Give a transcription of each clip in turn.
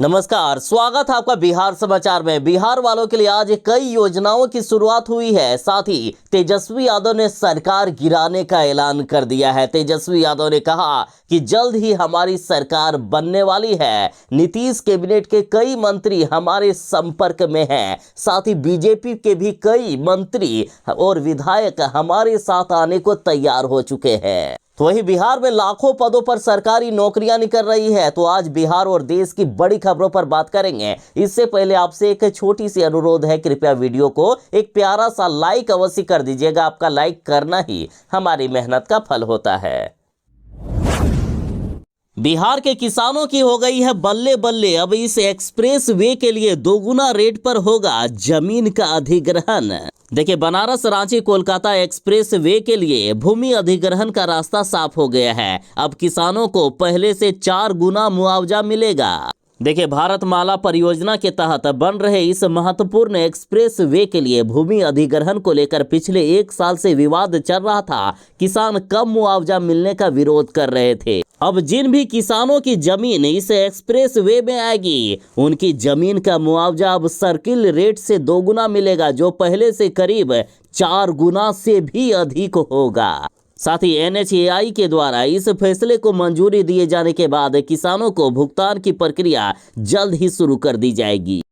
नमस्कार, स्वागत है आपका बिहार समाचार में। बिहार वालों के लिए आज कई योजनाओं की शुरुआत हुई है। साथ ही तेजस्वी यादव ने सरकार गिराने का ऐलान कर दिया है। तेजस्वी यादव ने कहा कि जल्द ही हमारी सरकार बनने वाली है। नीतीश कैबिनेट के कई मंत्री हमारे संपर्क में हैं। साथ ही बीजेपी के भी कई मंत्री और विधायक हमारे साथ आने को तैयार हो चुके हैं। तो वहीं बिहार में लाखों पदों पर सरकारी नौकरियां निकल रही है। तो आज बिहार और देश की बड़ी खबरों पर बात करेंगे। इससे पहले आपसे एक छोटी सी अनुरोध है, कृपया वीडियो को एक प्यारा सा लाइक अवश्य कर दीजिएगा। आपका लाइक करना ही हमारी मेहनत का फल होता है। बिहार के किसानों की हो गई है बल्ले बल्ले। अब इस एक्सप्रेस वे के लिए दोगुना रेट पर होगा जमीन का अधिग्रहण। देखिए, बनारस रांची कोलकाता एक्सप्रेस वे के लिए भूमि अधिग्रहण का रास्ता साफ हो गया है। अब किसानों को पहले से 4 गुना मुआवजा मिलेगा। देखिए, भारतमाला परियोजना के तहत बन रहे इस महत्वपूर्ण एक्सप्रेस वे के लिए भूमि अधिग्रहण को लेकर पिछले 1 साल से विवाद चल रहा था। किसान कम मुआवजा मिलने का विरोध कर रहे थे। अब जिन भी किसानों की जमीन इस एक्सप्रेस वे में आएगी, उनकी जमीन का मुआवजा अब सर्किल रेट से 2 गुना मिलेगा, जो पहले से करीब 4 गुना से भी अधिक होगा। साथ ही NHAI के द्वारा इस फैसले को मंजूरी दिए जाने के बाद किसानों को भुगतान की प्रक्रिया जल्द ही शुरू कर दी जाएगी।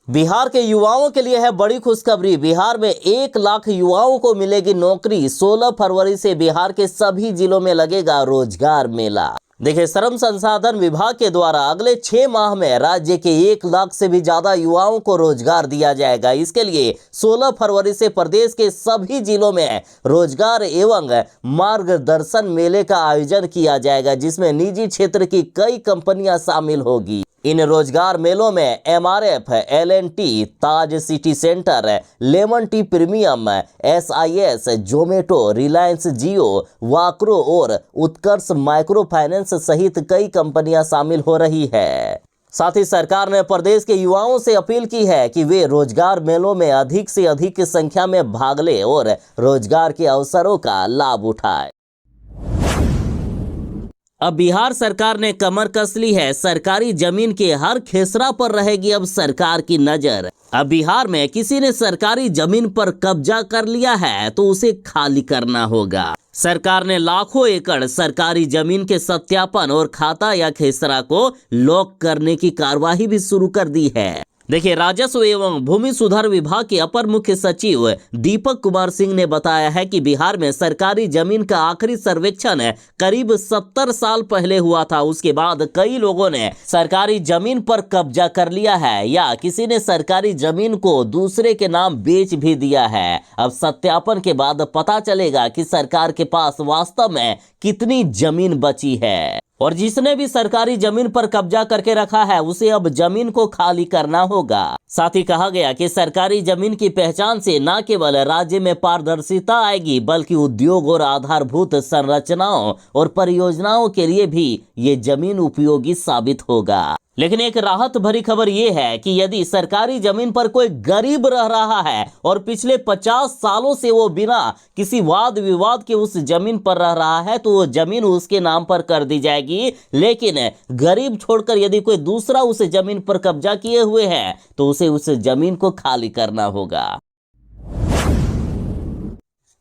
बिहार के युवाओं के लिए है बड़ी खुशखबरी। बिहार में 1 लाख युवाओं को मिलेगी नौकरी। 16 फरवरी से बिहार के सभी जिलों में लगेगा रोजगार मेला। देखिए, श्रम संसाधन विभाग के द्वारा अगले 6 माह में राज्य के 1 लाख से भी ज्यादा युवाओं को रोजगार दिया जाएगा। इसके लिए 16 फरवरी से प्रदेश के सभी जिलों में रोजगार एवं मार्गदर्शन मेले का आयोजन किया जाएगा, जिसमें निजी क्षेत्र की कई कंपनियां शामिल होगी। इन रोजगार मेलों में MRF, L&T, Taj City Centre, Lemon Tea Premium, SIS, Zomato, Reliance Jio, Vakro और उत्कर्ष माइक्रो फाइनेंस सहित कई कंपनियां शामिल हो रही है। साथ ही सरकार ने प्रदेश के युवाओं से अपील की है कि वे रोजगार मेलों में अधिक से अधिक संख्या में भाग लें और रोजगार के अवसरों का लाभ उठाएं। अब बिहार सरकार ने कमर कस ली है। सरकारी जमीन के हर खेसरा पर रहेगी अब सरकार की नजर। अब बिहार में किसी ने सरकारी जमीन पर कब्जा कर लिया है तो उसे खाली करना होगा। सरकार ने लाखों एकड़ सरकारी जमीन के सत्यापन और खाता या खेसरा को लॉक करने की कार्यवाही भी शुरू कर दी है। देखिए, राजस्व एवं भूमि सुधार विभाग के अपर मुख्य सचिव दीपक कुमार सिंह ने बताया है कि बिहार में सरकारी जमीन का आखिरी सर्वेक्षण करीब 70 साल पहले हुआ था। उसके बाद कई लोगों ने सरकारी जमीन पर कब्जा कर लिया है या किसी ने सरकारी जमीन को दूसरे के नाम बेच भी दिया है। अब सत्यापन के बाद पता चलेगा कि सरकार के पास वास्तव में कितनी जमीन बची है, और जिसने भी सरकारी जमीन पर कब्जा करके रखा है उसे अब जमीन को खाली करना होगा। साथ ही कहा गया कि सरकारी जमीन की पहचान से न केवल राज्य में पारदर्शिता आएगी, बल्कि उद्योग और आधारभूत संरचनाओं और परियोजनाओं के लिए भी ये जमीन उपयोगी साबित होगा। लेकिन एक राहत भरी खबर ये है कि यदि सरकारी जमीन पर कोई गरीब रह रहा है और पिछले 50 सालों से वो बिना किसी वाद विवाद के उस जमीन पर रह रहा है, तो वो जमीन उसके नाम पर कर दी जाएगी। लेकिन गरीब छोड़कर यदि कोई दूसरा उस जमीन पर कब्जा किए हुए है तो उसे उस जमीन को खाली करना होगा।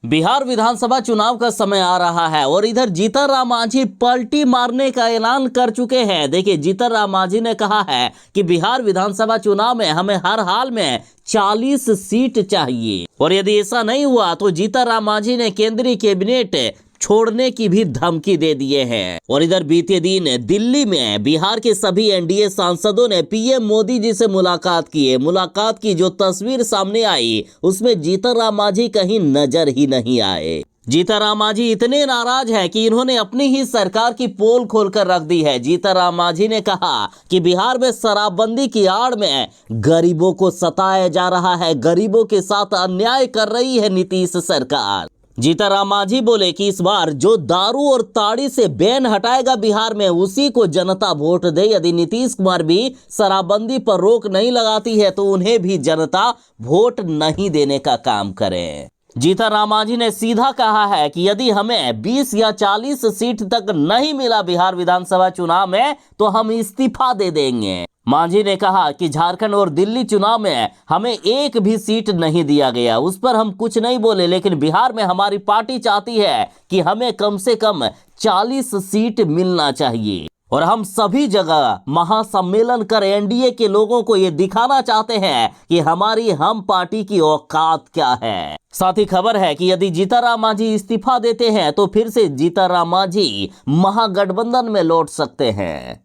बिहार विधानसभा चुनाव का समय आ रहा है और इधर जीतन राम मांझी पलटी मारने का ऐलान कर चुके हैं। देखिए, जीतन राम मांझी ने कहा है कि बिहार विधानसभा चुनाव में हमें हर हाल में 40 सीट चाहिए, और यदि ऐसा नहीं हुआ तो जीतन राम मांझी ने केंद्रीय कैबिनेट छोड़ने की भी धमकी दे दिए हैं। और इधर बीते दिन दिल्ली में बिहार के सभी NDA सांसदों ने PM मोदी जी से मुलाकात की है। मुलाकात की जो तस्वीर सामने आई उसमें जीतन राम मांझी कहीं नजर ही नहीं आए। जीतन राम मांझी इतने नाराज हैं कि इन्होंने अपनी ही सरकार की पोल खोलकर रख दी है। जीतन राम मांझी ने कहा कि बिहार में शराबबंदी की आड़ में गरीबों को सताया जा रहा है, गरीबों के साथ अन्याय कर रही है नीतीश सरकार। जीतन राम मांझी बोले कि इस बार जो दारू और ताड़ी से बैन हटाएगा बिहार में, उसी को जनता वोट दे। यदि नीतीश कुमार भी शराबबंदी पर रोक नहीं लगाती है तो उन्हें भी जनता वोट नहीं देने का काम करे। जीतन राम मांझी ने सीधा कहा है कि यदि हमें 20 या 40 सीट तक नहीं मिला बिहार विधानसभा चुनाव में तो हम इस्तीफा दे देंगे। मांझी ने कहा कि झारखंड और दिल्ली चुनाव में हमें एक भी सीट नहीं दिया गया, उस पर हम कुछ नहीं बोले, लेकिन बिहार में हमारी पार्टी चाहती है कि हमें कम से कम 40 सीट मिलना चाहिए और हम सभी जगह महासम्मेलन कर एनडीए के लोगों को ये दिखाना चाहते हैं कि हमारी हम पार्टी की औकात क्या है। साथ ही खबर है कि यदि जीतन राम मांझी इस्तीफा देते हैं तो फिर से जीतन राम मांझी महागठबंधन में लौट सकते हैं।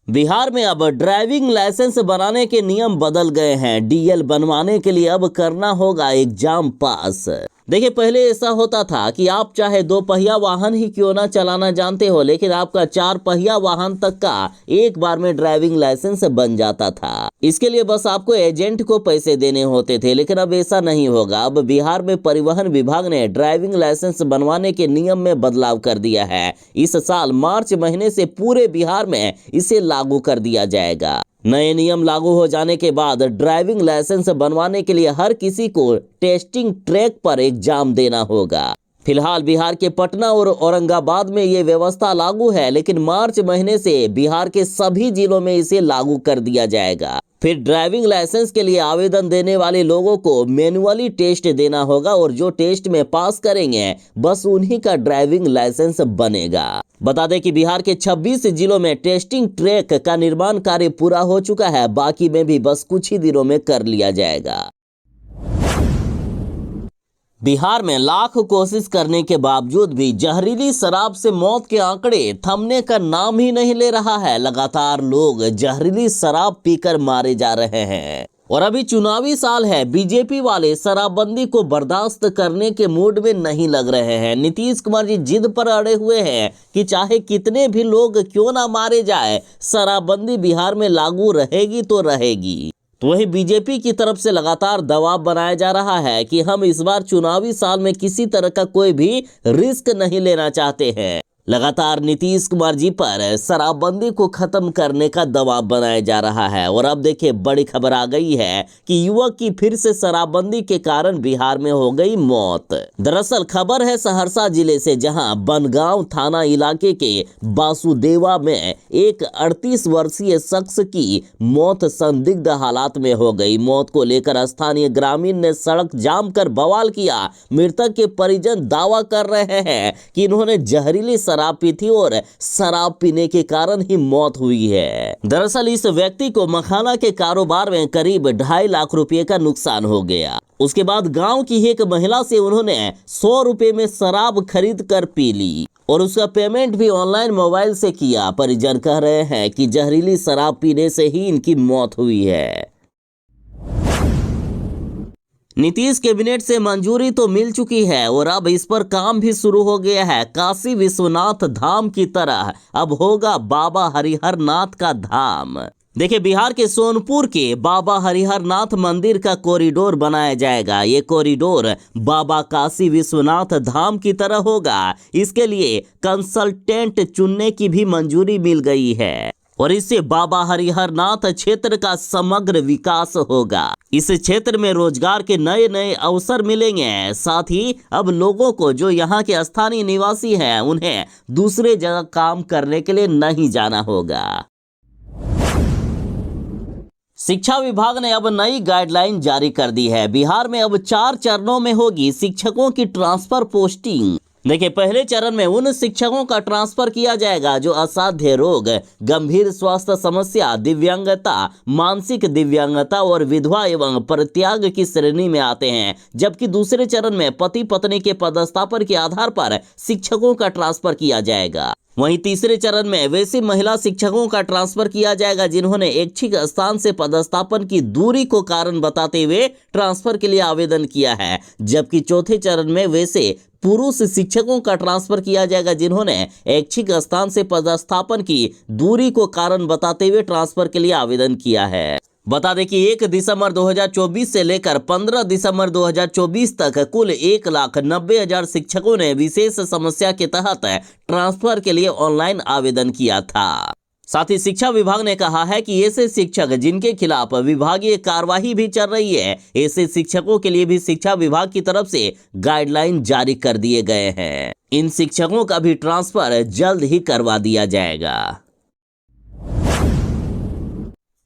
बिहार में अब ड्राइविंग लाइसेंस बनाने के नियम बदल गए हैं। डीएल बनवाने के लिए अब करना होगा एग्जाम पास। देखिए, पहले ऐसा होता था कि आप चाहे 2 पहिया वाहन ही क्यों ना चलाना जानते हो, लेकिन आपका 4 पहिया वाहन तक का एक बार में ड्राइविंग लाइसेंस बन जाता था। इसके लिए बस आपको एजेंट को पैसे देने होते थे, लेकिन अब ऐसा नहीं होगा। अब बिहार में परिवहन विभाग ने ड्राइविंग लाइसेंस बनवाने के नियम में बदलाव कर दिया है। इस साल मार्च महीने से पूरे बिहार में इसे लागू कर दिया जाएगा। नए नियम लागू हो जाने के बाद ड्राइविंग लाइसेंस बनवाने के लिए हर किसी को टेस्टिंग ट्रैक पर एग्जाम देना होगा। फिलहाल बिहार के पटना और औरंगाबाद में ये व्यवस्था लागू है, लेकिन मार्च महीने से बिहार के सभी जिलों में इसे लागू कर दिया जाएगा। फिर ड्राइविंग लाइसेंस के लिए आवेदन देने वाले लोगों को मैन्युअली टेस्ट देना होगा और जो टेस्ट में पास करेंगे बस उन्हीं का ड्राइविंग लाइसेंस बनेगा। बता दें कि बिहार के 26 जिलों में टेस्टिंग ट्रैक का निर्माण कार्य पूरा हो चुका है, बाकी में भी बस कुछ ही दिनों में कर लिया जाएगा। बिहार में लाख कोशिश करने के बावजूद भी जहरीली शराब से मौत के आंकड़े थमने का नाम ही नहीं ले रहा है। लगातार लोग जहरीली शराब पीकर मारे जा रहे हैं और अभी चुनावी साल है। बीजेपी वाले शराबबंदी को बर्दाश्त करने के मूड में नहीं लग रहे हैं। नीतीश कुमार जी जिद पर अड़े हुए हैं कि चाहे कितने भी लोग क्यों ना मारे जाए, शराबबंदी बिहार में लागू रहेगी तो रहेगी। तो वहीं बीजेपी की तरफ से लगातार दबाव बनाया जा रहा है कि हम इस बार चुनावी साल में किसी तरह का कोई भी रिस्क नहीं लेना चाहते हैं। लगातार नीतीश कुमार जी पर शराबबंदी को खत्म करने का दबाव बनाया जा रहा है। और अब देखिए, बड़ी खबर आ गई है कि युवक की फिर से शराबबंदी के कारण बिहार में हो गई मौत। दरअसल खबर है सहरसा जिले से, जहां बनगांव थाना इलाके के बासुदेवा में एक 38 वर्षीय शख्स की मौत संदिग्ध हालात में हो गई। मौत को लेकर स्थानीय ग्रामीण ने सड़क जाम कर बवाल किया। मृतक के परिजन दावा कर रहे हैं कि इन्होंने जहरीली शराब पी थी और शराब पीने के कारण ही मौत हुई है। दरअसल इस व्यक्ति को मखाना के कारोबार में करीब 2.5 लाख रुपए का नुकसान हो गया। उसके बाद गांव की एक महिला से उन्होंने 100 रुपए में शराब खरीद कर पी ली और उसका पेमेंट भी ऑनलाइन मोबाइल से किया। परिजन कह रहे हैं कि जहरीली शराब पीने से ही इनकी मौत हुई है। नीतीश कैबिनेट से मंजूरी तो मिल चुकी है और अब इस पर काम भी शुरू हो गया है। काशी विश्वनाथ धाम की तरह अब होगा बाबा हरिहर नाथ का धाम। देखिए, बिहार के सोनपुर के बाबा हरिहर नाथ मंदिर का कॉरिडोर बनाया जाएगा। ये कॉरिडोर बाबा काशी विश्वनाथ धाम की तरह होगा। इसके लिए कंसल्टेंट चुनने की भी मंजूरी मिल गई है और इससे बाबा हरिहर नाथ क्षेत्र का समग्र विकास होगा। इस क्षेत्र में रोजगार के नए नए अवसर मिलेंगे। साथ ही अब लोगों को, जो यहाँ के स्थानीय निवासी हैं, उन्हें दूसरे जगह काम करने के लिए नहीं जाना होगा। शिक्षा विभाग ने अब नई गाइडलाइन जारी कर दी है। बिहार में अब 4 चरणों में होगी शिक्षकों की ट्रांसफर पोस्टिंग। देखिए, पहले चरण में उन शिक्षकों का ट्रांसफर किया जाएगा जो असाध्य रोग, गंभीर स्वास्थ्य समस्या, दिव्यांगता, मानसिक दिव्यांगता और विधवा एवं परित्याग की श्रेणी में आते हैं। जबकि दूसरे चरण में पति पत्नी के पदस्थापन के आधार पर शिक्षकों का ट्रांसफर किया जाएगा। वहीं तीसरे चरण में वैसी महिला शिक्षकों का ट्रांसफर किया जाएगा जिन्होंने ऐच्छिक स्थान से पदस्थापन की दूरी को कारण बताते हुए ट्रांसफर के लिए आवेदन किया है। जबकि चौथे चरण में वैसे पुरुष शिक्षकों का ट्रांसफर किया जाएगा जिन्होंने ऐच्छिक स्थान से पदस्थापन की दूरी को कारण बताते हुए ट्रांसफर के लिए आवेदन किया है। बता दें कि 1 दिसंबर 2024 से लेकर 15 दिसंबर 2024 तक कुल 1,90,000 शिक्षकों ने विशेष समस्या के तहत ट्रांसफर के लिए ऑनलाइन आवेदन किया था। साथ ही शिक्षा विभाग ने कहा है कि ऐसे शिक्षक जिनके खिलाफ विभागीय कार्यवाही भी चल रही है, ऐसे शिक्षकों के लिए भी शिक्षा विभाग की तरफ से गाइडलाइन जारी कर दिए गए हैं। इन शिक्षकों का भी ट्रांसफर जल्द ही करवा दिया जाएगा।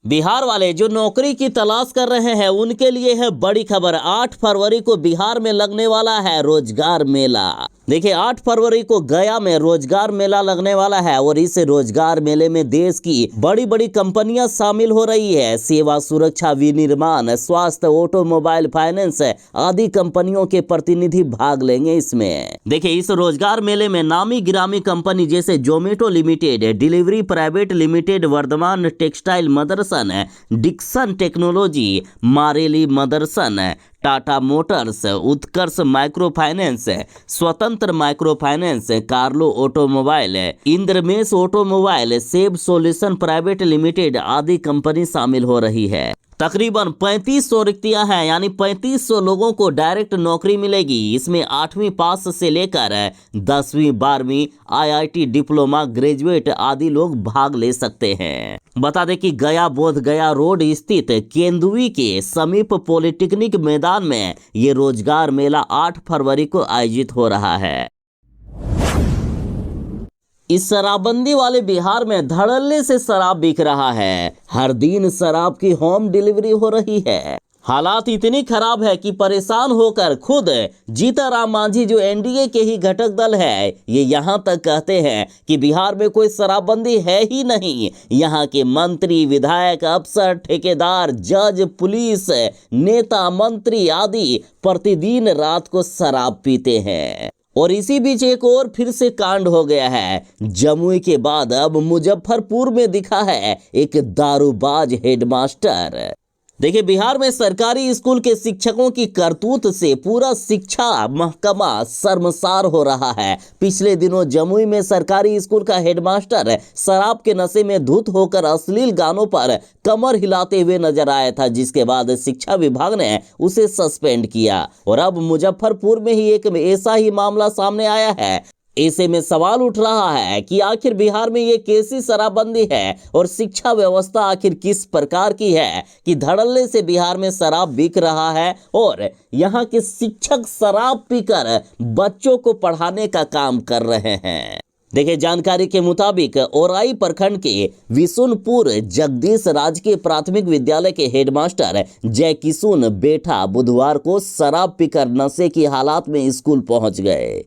बिहार वाले जो नौकरी की तलाश कर रहे हैं उनके लिए है बड़ी खबर। 8 फरवरी को बिहार में लगने वाला है रोजगार मेला। देखिए 8 फरवरी को गया में रोजगार मेला लगने वाला है और इस रोजगार मेले में देश की बड़ी बड़ी कंपनियां शामिल हो रही है। सेवा, सुरक्षा, विनिर्माण, स्वास्थ्य, ऑटोमोबाइल, फाइनेंस आदि कंपनियों के प्रतिनिधि भाग लेंगे इसमें। देखिए इस रोजगार मेले में नामी गिरामी कंपनी जैसे Zomato Limited, Delivery Private Limited, Vardhman Textile Motherson, Dixon Technology, Marelli Motherson, Tata Motors, Utkarsh Micro Finance, Swatantra Micro Finance, Carlo Automobile, Indramesh Automobile, सेब सॉल्यूशन प्राइवेट लिमिटेड आदि कंपनी शामिल हो रही है। तकरीबन 3500 रिक्तियां हैं, यानी 3500 लोगों को डायरेक्ट नौकरी मिलेगी। इसमें 8वीं पास से लेकर 10वीं 12वीं IIT डिप्लोमा ग्रेजुएट आदि लोग भाग ले सकते हैं। बता दें कि गया बोध गया रोड स्थित केंदुई के समीप पॉलिटेक्निक मैदान में ये रोजगार मेला 8 फरवरी को आयोजित हो रहा है। इस शराबबंदी वाले बिहार में धड़ल्ले से शराब बिक रहा है। हर दिन शराब की होम डिलीवरी हो रही है। हालात इतनी खराब है कि परेशान होकर खुद जीतनराम मांझी जो एनडीए के ही घटक दल है, ये यहाँ तक कहते हैं कि बिहार में कोई शराबबंदी है ही नहीं। यहाँ के मंत्री, विधायक, अफसर, ठेकेदार, जज, पुलिस, नेता, मंत्री आदि प्रतिदिन रात को शराब पीते हैं। और इसी बीच एक और फिर से कांड हो गया है। जमुई के बाद अब मुजफ्फरपुर में दिखा है एक दारूबाज हेडमास्टर। देखिए बिहार में सरकारी स्कूल के शिक्षकों की करतूत से पूरा शिक्षा महकमा शर्मसार हो रहा है। पिछले दिनों जमुई में सरकारी स्कूल का हेडमास्टर शराब के नशे में धुत होकर अश्लील गानों पर कमर हिलाते हुए नजर आया था, जिसके बाद शिक्षा विभाग ने उसे सस्पेंड किया। और अब मुजफ्फरपुर में ही एक ऐसा ही मामला सामने आया है। ऐसे में सवाल उठ रहा है कि आखिर बिहार में ये कैसी शराबबंदी है और शिक्षा व्यवस्था आखिर किस प्रकार की है कि धड़ल्ले से बिहार में शराब बिक रहा है और यहाँ के शिक्षक शराब पीकर बच्चों को पढ़ाने का काम कर रहे हैं। देखिए जानकारी के मुताबिक औराई प्रखंड के विशुनपुर जगदीश राजकीय प्राथमिक विद्यालय के हेडमास्टर जय किशुन बेटा बुधवार को शराब पीकर नशे की हालात में स्कूल पहुंच गए।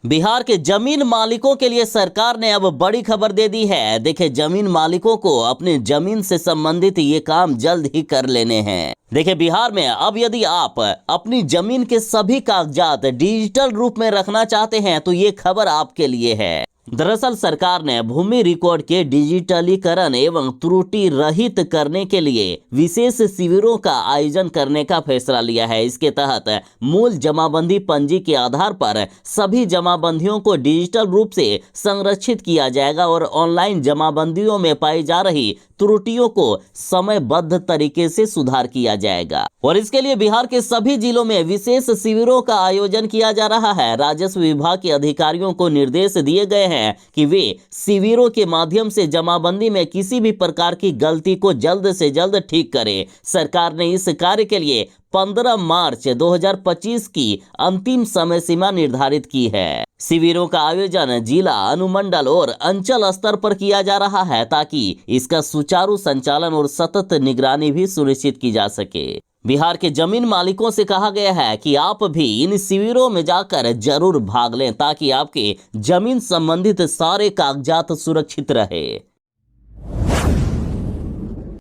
बिहार के जमीन मालिकों के लिए सरकार ने अब बड़ी खबर दे दी है। देखिए जमीन मालिकों को अपनी जमीन से संबंधित ये काम जल्द ही कर लेने हैं। देखिए बिहार में अब यदि आप अपनी जमीन के सभी कागजात डिजिटल रूप में रखना चाहते हैं तो ये खबर आपके लिए है। दरअसल सरकार ने भूमि रिकॉर्ड के डिजिटलीकरण एवं त्रुटि रहित करने के लिए विशेष शिविरों का आयोजन करने का फैसला लिया है। इसके तहत मूल जमाबंदी पंजी के आधार पर सभी जमाबंदियों को डिजिटल रूप से संरक्षित किया जाएगा और ऑनलाइन जमाबंदियों में पाई जा रही त्रुटियों को समयबद्ध तरीके से सुधार किया जाएगा। और इसके लिए बिहार के सभी जिलों में विशेष शिविरों का आयोजन किया जा रहा है। राजस्व विभाग के अधिकारियों को निर्देश दिए गए हैं कि वे शिविरों के माध्यम से जमाबंदी में किसी भी प्रकार की गलती को जल्द से जल्द ठीक करें। सरकार ने इस कार्य के लिए 15 मार्च 2025 की अंतिम समय सीमा निर्धारित की है। शिविरों का आयोजन जिला, अनुमंडल और अंचल स्तर पर किया जा रहा है ताकि इसका सुचारू संचालन और सतत निगरानी भी सुनिश्चित की जा सके। बिहार के जमीन मालिकों से कहा गया है कि आप भी इन शिविरों में जाकर जरूर भाग लें ताकि आपके जमीन संबंधित सारे कागजात सुरक्षित रहे।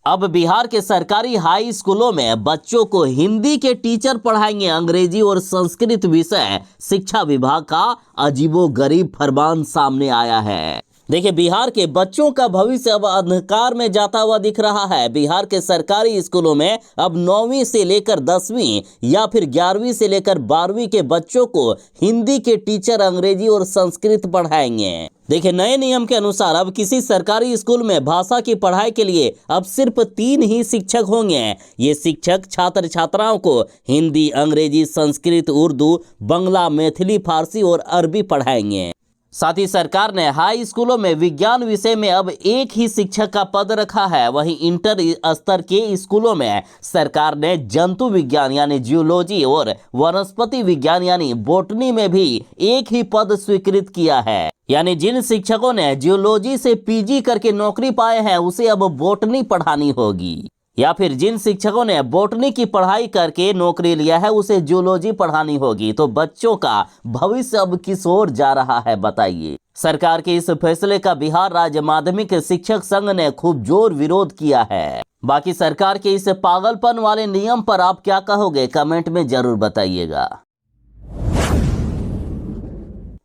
अब बिहार के सरकारी हाई स्कूलों में बच्चों को हिंदी के टीचर पढ़ाएंगे। अंग्रेजी और संस्कृत विषय शिक्षा विभाग का अजीबोगरीब फरमान सामने आया है। देखिए बिहार के बच्चों का भविष्य अब अंधकार में जाता हुआ दिख रहा है। बिहार के सरकारी स्कूलों में अब 9वीं से लेकर 10वीं या फिर 11वीं से लेकर 12वीं के बच्चों को हिंदी के टीचर अंग्रेजी और संस्कृत पढ़ाएंगे। देखिए नए नियम के अनुसार अब किसी सरकारी स्कूल में भाषा की पढ़ाई के लिए अब सिर्फ 3 ही शिक्षक होंगे। ये शिक्षक छात्र छात्राओं को हिंदी, अंग्रेजी, संस्कृत, उर्दू, बंगला, मैथिली, फारसी और अरबी पढ़ाएंगे। साथ ही सरकार ने हाई स्कूलों में विज्ञान विषय में अब एक ही शिक्षक का पद रखा है। वहीं इंटर स्तर के स्कूलों में सरकार ने जंतु विज्ञान यानी जियोलॉजी और वनस्पति विज्ञान यानी बॉटनी में भी एक ही पद स्वीकृत किया है। यानी जिन शिक्षकों ने जियोलॉजी से पीजी करके नौकरी पाए हैं उसे अब बॉटनी पढ़ानी होगी, या फिर जिन शिक्षकों ने बॉटनी की पढ़ाई करके नौकरी लिया है उसे जियोलॉजी पढ़ानी होगी। तो बच्चों का भविष्य अब किस ओर जा रहा है बताइए। सरकार के इस फैसले का बिहार राज्य माध्यमिक शिक्षक संघ ने खूब जोर विरोध किया है। बाकी सरकार के इस पागलपन वाले नियम पर आप क्या कहोगे, कमेंट में जरूर बताइएगा।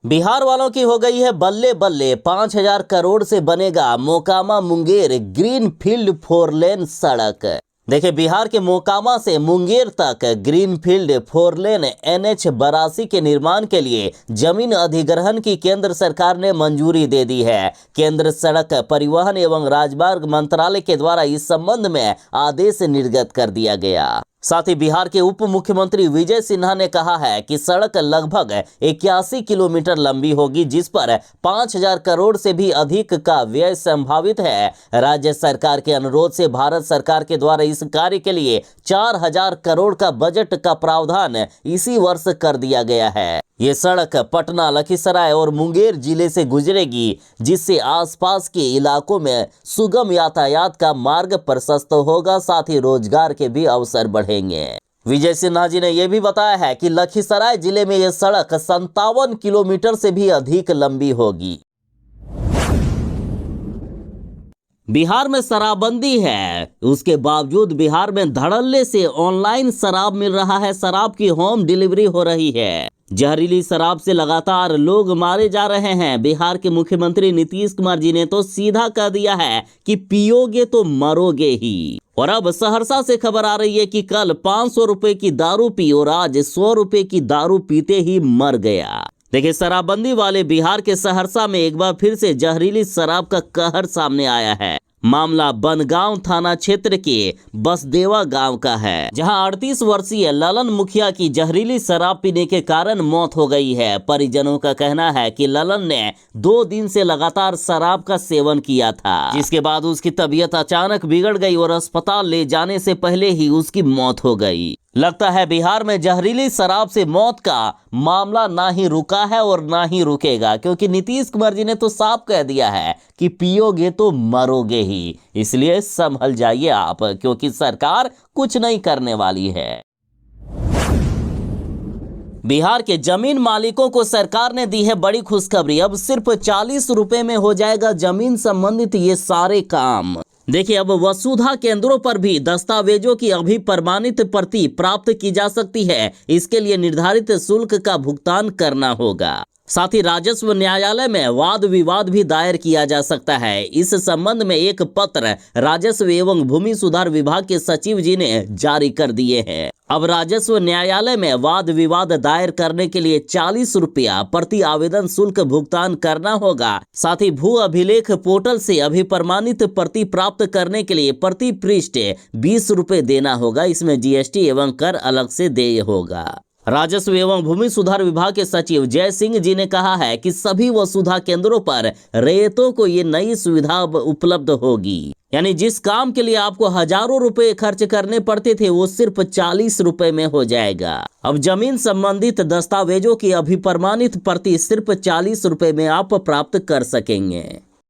बिहार वालों की हो गई है बल्ले बल्ले, 5,000 करोड़ से बनेगा मोकामा मुंगेर ग्रीन फील्ड 4 लेन सड़क। देखिए, बिहार के मोकामा से मुंगेर तक ग्रीन फील्ड 4 लेन NH 82 के निर्माण के लिए जमीन अधिग्रहण की केंद्र सरकार ने मंजूरी दे दी है। केंद्र सड़क परिवहन एवं राजमार्ग मंत्रालय के द्वारा इस संबंध में आदेश निर्गत कर दिया गया। साथ ही बिहार के उप मुख्यमंत्री विजय सिन्हा ने कहा है कि सड़क लगभग 81 किलोमीटर लंबी होगी, जिस पर 5,000 करोड़ से भी अधिक का व्यय संभावित है। राज्य सरकार के अनुरोध से भारत सरकार के द्वारा इस कार्य के लिए 4,000 करोड़ का बजट का प्रावधान इसी वर्ष कर दिया गया है। ये सड़क पटना, लखीसराय और मुंगेर जिले से गुजरेगी, जिससे आसपास के इलाकों में सुगम यातायात का मार्ग प्रशस्त होगा, साथ ही रोजगार के भी अवसर बढ़ेंगे। विजय सिन्हा जी ने यह भी बताया है कि लखीसराय जिले में यह सड़क 57 किलोमीटर से भी अधिक लंबी होगी। बिहार में शराबबंदी है, उसके बावजूद बिहार में धड़ल्ले से ऑनलाइन शराब मिल रहा है। शराब की होम डिलीवरी हो रही है। जहरीली शराब से लगातार लोग मारे जा रहे हैं। बिहार के मुख्यमंत्री नीतीश कुमार जी ने तो सीधा कह दिया है कि पियोगे तो मरोगे ही। और अब सहरसा से खबर आ रही है कि कल 500 रुपए की दारू पी और आज 100 रुपए की दारू पीते ही मर गया। देखिए, शराबबंदी वाले बिहार के सहरसा में एक बार फिर से जहरीली शराब का कहर सामने आया है। मामला बनगांव थाना क्षेत्र के बसदेवा गांव का है, जहां 38 वर्षीय ललन मुखिया की जहरीली शराब पीने के कारण मौत हो गई है। परिजनों का कहना है कि ललन ने 2 दिन से लगातार शराब का सेवन किया था, जिसके बाद उसकी तबीयत अचानक बिगड़ गई और अस्पताल ले जाने से पहले ही उसकी मौत हो गई। लगता है बिहार में जहरीली शराब से मौत का मामला ना ही रुका है और ना ही रुकेगा, क्योंकि नीतीश कुमार जी ने तो साफ कह दिया है कि पियोगे तो मरोगे ही। इसलिए संभल जाइए आप, क्योंकि सरकार कुछ नहीं करने वाली है। बिहार के जमीन मालिकों को सरकार ने दी है बड़ी खुशखबरी। अब सिर्फ 40 रुपए में हो जाएगा जमीन संबंधित ये सारे काम। देखिए, अब वसुधा केंद्रों पर भी दस्तावेजों की अभी प्रमाणित प्रति प्राप्त की जा सकती है। इसके लिए निर्धारित शुल्क का भुगतान करना होगा। साथ ही राजस्व न्यायालय में वाद विवाद भी दायर किया जा सकता है। इस संबंध में एक पत्र राजस्व एवं भूमि सुधार विभाग के सचिव जी ने जारी कर दिए हैं। अब राजस्व न्यायालय में वाद विवाद दायर करने के लिए 40 रुपया प्रति आवेदन शुल्क भुगतान करना होगा। साथ ही भू अभिलेख पोर्टल से अभी प्रमाणित प्रति प्राप्त करने के लिए प्रति पृष्ठ 20 रुपए देना होगा। इसमें GST एवं कर अलग से देय होगा। राजस्व एवं भूमि सुधार विभाग के सचिव जय सिंह जी ने कहा है कि सभी वसुधा केंद्रों पर रैयतों को ये नई सुविधा उपलब्ध होगी। यानी जिस काम के लिए आपको हजारों रुपए खर्च करने पड़ते थे वो सिर्फ 40 रुपए में हो जाएगा। अब जमीन संबंधित दस्तावेजों की अभी प्रमाणित प्रति सिर्फ 40 रुपए में आप प्राप्त कर सकेंगे।